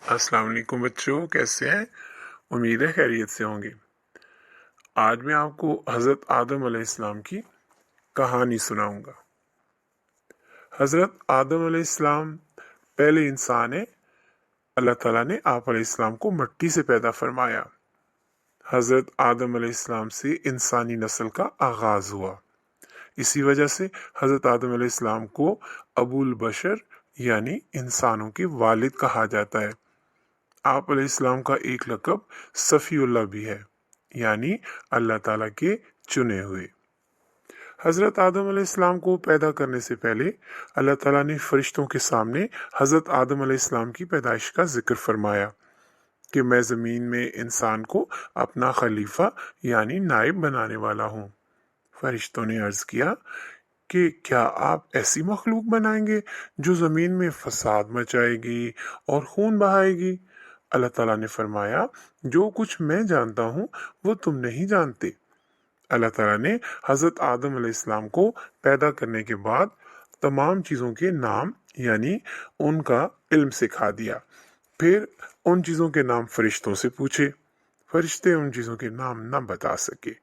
السلام علیکم بچوں، کیسے ہیں؟ امید ہے خیریت سے ہوں گے۔ آج میں آپ کو حضرت آدم علیہ السلام کی کہانی سناؤں گا۔ حضرت آدم علیہ السلام پہلے انسان ہیں۔ اللہ تعالیٰ نے آپ علیہ السلام کو مٹی سے پیدا فرمایا۔ حضرت آدم علیہ السلام سے انسانی نسل کا آغاز ہوا۔ اسی وجہ سے حضرت آدم علیہ السلام کو ابو البشر یعنی انسانوں کے والد کہا جاتا ہے۔ آپ علیہ السلام کا ایک لقب صفی اللہ بھی ہے، یعنی اللہ تعالیٰ کے چنے ہوئے۔ حضرت آدم علیہ السلام کو پیدا کرنے سے پہلے اللہ تعالیٰ نے فرشتوں کے سامنے حضرت آدم علیہ السلام کی پیدائش کا ذکر فرمایا کہ میں زمین میں انسان کو اپنا خلیفہ یعنی نائب بنانے والا ہوں۔ فرشتوں نے عرض کیا کہ کیا آپ ایسی مخلوق بنائیں گے جو زمین میں فساد مچائے گی اور خون بہائے گی؟ اللہ تعالیٰ نے فرمایا جو کچھ میں جانتا ہوں وہ تم نہیں جانتے۔ اللہ تعالیٰ نے حضرت آدم علیہ السلام کو پیدا کرنے کے بعد تمام چیزوں کے نام یعنی ان کا علم سکھا دیا۔ پھر ان چیزوں کے نام فرشتوں سے پوچھے۔ فرشتے ان چیزوں کے نام نہ بتا سکے۔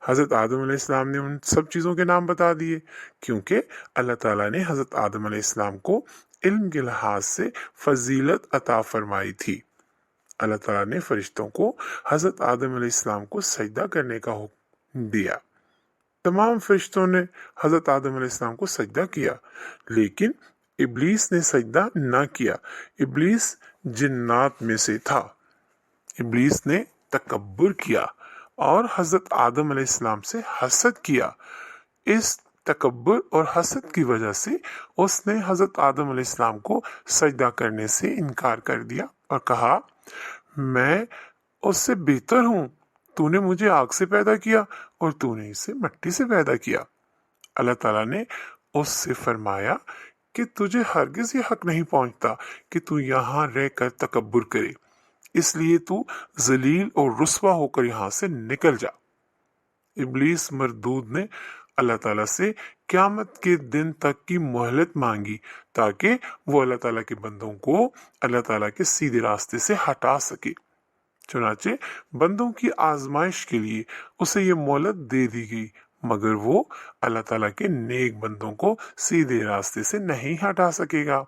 حضرت آدم علیہ السلام نے ان سب چیزوں کے نام بتا دیے کیونکہ اللہ تعالیٰ نے حضرت آدم علیہ السلام کو علم کے لحاظ سے فضیلت عطا فرمائی تھی۔ اللہ تعالیٰ نے فرشتوں کو حضرت آدم علیہ السلام کو سجدہ کرنے کا حکم دیا۔ تمام فرشتوں نے حضرت آدم علیہ السلام کو سجدہ کیا، لیکن ابلیس نے سجدہ نہ کیا۔ ابلیس جنات میں سے تھا۔ ابلیس نے تکبر کیا اور حضرت آدم علیہ السلام سے حسد کیا۔ اس تکبر اور حسد کی وجہ سے اس نے حضرت آدم علیہ السلام کو سجدہ کرنے سے انکار کر دیا اور کہا میں اس سے بہتر ہوں، تو نے مجھے آگ سے پیدا کیا اور تو نے اسے مٹی سے پیدا کیا۔ اللہ تعالیٰ نے اس سے فرمایا کہ تجھے ہرگز یہ حق نہیں پہنچتا کہ تو یہاں رہ کر تکبر کرے، اس لیے تو ذلیل اور رسوا ہو کر یہاں سے نکل جا۔ ابلیس مردود نے اللہ تعالیٰ سے قیامت کے دن تک کی مہلت مانگی تاکہ وہ اللہ تعالیٰ کے بندوں کو اللہ تعالیٰ کے سیدھے راستے سے ہٹا سکے۔ چنانچہ بندوں کی آزمائش کے لیے اسے یہ مہلت دے دی گئی، مگر وہ اللہ تعالیٰ کے نیک بندوں کو سیدھے راستے سے نہیں ہٹا سکے گا۔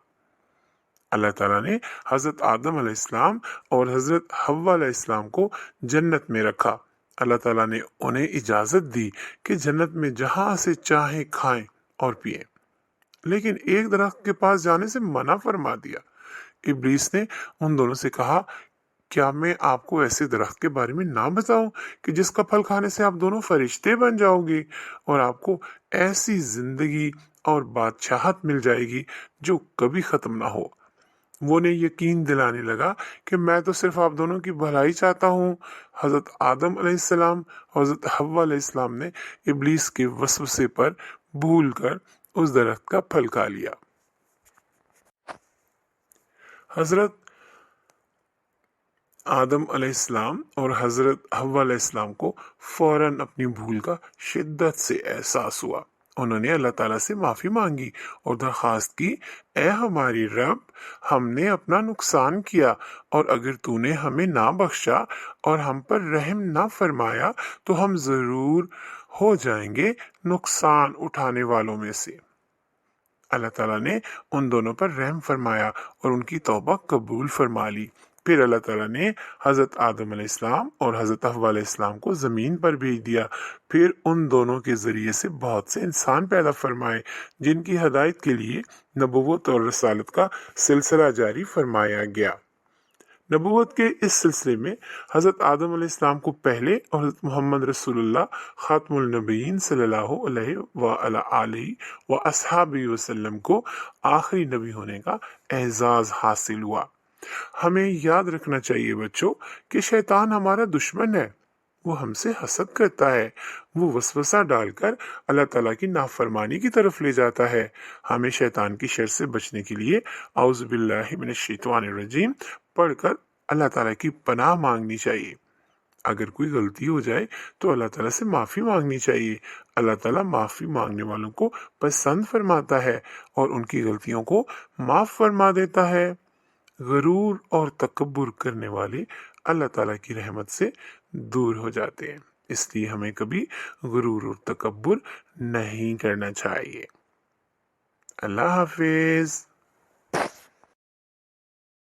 اللہ تعالیٰ نے حضرت آدم علیہ السلام اور حضرت حوا علیہ السلام کو جنت میں رکھا۔ اللہ تعالیٰ نے انہیں اجازت دی کہ جنت میں جہاں سے چاہیں کھائیں اور پئیں، لیکن ایک درخت کے پاس جانے سے منع فرما دیا۔ ابلیس نے ان دونوں سے کہا کیا میں آپ کو ایسے درخت کے بارے میں نہ بتاؤں کہ جس کا پھل کھانے سے آپ دونوں فرشتے بن جاؤ گے اور آپ کو ایسی زندگی اور بادشاہت مل جائے گی جو کبھی ختم نہ ہو۔ وہ نے یقین دلانے لگا کہ میں تو صرف آپ دونوں کی بھلائی چاہتا ہوں۔ حضرت آدم علیہ السلام اور حضرت حوا علیہ السلام نے ابلیس کے وسوسے پر بھول کر اس درخت کا پھل کھا لیا۔ حضرت آدم علیہ السلام اور حضرت حوا علیہ السلام کو فوراً اپنی بھول کا شدت سے احساس ہوا۔ انہوں نے اللہ تعالیٰ سے معافی مانگی اور درخواست کی اے ہماری رب، ہم نے اپنا نقصان کیا اور اگر تو نے ہمیں نہ بخشا اور ہم پر رحم نہ فرمایا تو ہم ضرور ہو جائیں گے نقصان اٹھانے والوں میں سے۔ اللہ تعالیٰ نے ان دونوں پر رحم فرمایا اور ان کی توبہ قبول فرما لی۔ پھر اللہ تعالیٰ نے حضرت آدم علیہ السلام اور حضرت حوا علیہ السلام کو زمین پر بھیج دیا۔ پھر ان دونوں کے ذریعے سے بہت سے انسان پیدا فرمائے جن کی ہدایت کے لیے نبوت اور رسالت کا سلسلہ جاری فرمایا گیا۔ نبوت کے اس سلسلے میں حضرت آدم علیہ السلام کو پہلے اور حضرت محمد رسول اللہ خاتم النبیین صلی اللہ علیہ وآلہ وآصحابہ وسلم کو آخری نبی ہونے کا اعزاز حاصل ہوا۔ ہمیں یاد رکھنا چاہیے بچوں کہ شیطان ہمارا دشمن ہے۔ وہ ہم سے حسد کرتا ہے، وہ وسوسہ ڈال کر اللہ تعالیٰ کی نافرمانی کی طرف لے جاتا ہے۔ ہمیں شیطان کی شر سے بچنے کے لیے اعوذ باللہ من الشیطان الرجیم پڑھ کر اللہ تعالیٰ کی پناہ مانگنی چاہیے۔ اگر کوئی غلطی ہو جائے تو اللہ تعالیٰ سے معافی مانگنی چاہیے۔ اللہ تعالیٰ معافی مانگنے والوں کو پسند فرماتا ہے اور ان کی غلطیوں کو معاف فرما دیتا ہے۔ غرور اور تکبر کرنے والے اللہ تعالیٰ کی رحمت سے دور ہو جاتے ہیں، اس لیے ہمیں کبھی غرور اور تکبر نہیں کرنا چاہیے۔ اللہ حافظ۔